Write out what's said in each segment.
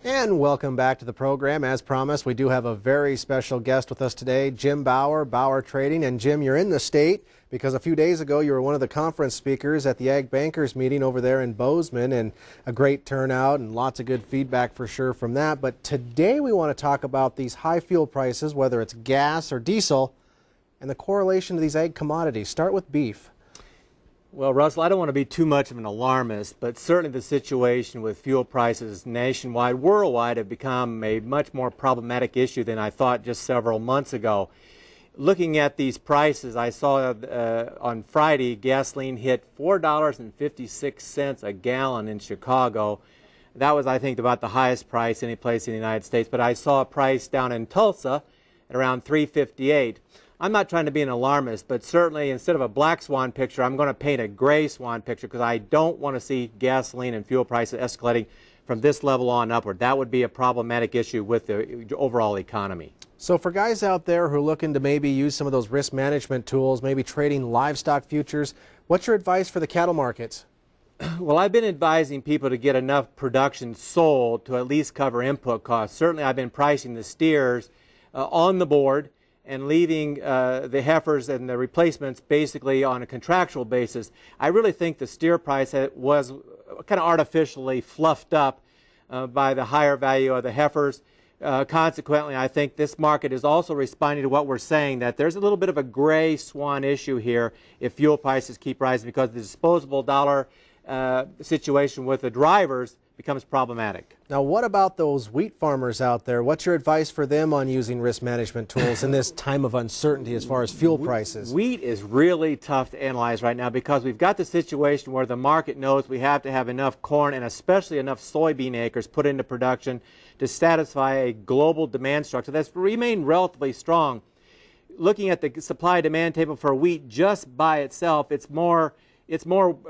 And welcome back to the program. As promised, we do have a very special guest with us today, Jim Bauer, Bauer Trading. And Jim, you're in the state because a few days ago you were one of the conference speakers at the Ag Bankers meeting over there in Bozeman, and a great turnout and lots of good feedback for sure from that. But today we want to talk about these high fuel prices, whether it's gas or diesel, and the correlation to these ag commodities. Start with beef. Well, Russell, I don't want to be too much of an alarmist, but certainly the situation with fuel prices nationwide, worldwide, have become a much more problematic issue than I thought just several months ago. Looking at these prices, I saw on Friday gasoline hit $4.56 a gallon in Chicago. That was, I think, about the highest price any place in the United States, but I saw a price down in Tulsa at around $3.58. I'm not trying to be an alarmist, but certainly instead of a black swan picture, I'm going to paint a gray swan picture because I don't want to see gasoline and fuel prices escalating from this level on upward. That would be a problematic issue with the overall economy. So for guys out there who are looking to maybe use some of those risk management tools, maybe trading livestock futures, what's your advice for the cattle markets? Well, I've been advising people to get enough production sold to at least cover input costs. Certainly I've been pricing the steers on the board and leaving the heifers and the replacements basically on a contractual basis. I really think the steer price was kind of artificially fluffed up by the higher value of the heifers. Consequently, I think this market is also responding to what we're saying, that there's a little bit of a gray swan issue here if fuel prices keep rising, because the disposable dollar situation with the drivers becomes problematic. Now, what about those wheat farmers out there? What's your advice for them on using risk management tools in this time of uncertainty as far as fuel prices? Wheat is really tough to analyze right now because we've got the situation where the market knows we have to have enough corn and especially enough soybean acres put into production to satisfy a global demand structure that's remained relatively strong. Looking at the supply-demand table for wheat just by itself, it's more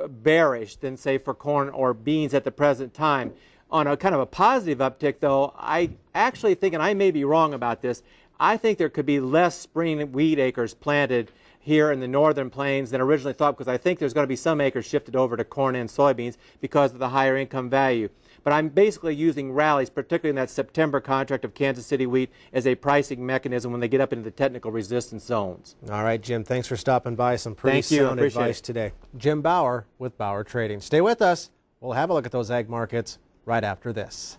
bearish than, say, for corn or beans at the present time. On a kind of a positive uptick, though, I actually think, and I may be wrong about this, I think there could be less spring wheat acres planted here in the northern plains than originally thought, because I think there's going to be some acres shifted over to corn and soybeans because of the higher income value. But I'm basically using rallies, particularly in that September contract of Kansas City wheat, as a pricing mechanism when they get up into the technical resistance zones. All right, Jim, thanks for stopping by. Some pretty sound advice today. Jim Bauer with Bauer Trading. Stay with us. We'll have a look at those ag markets right after this.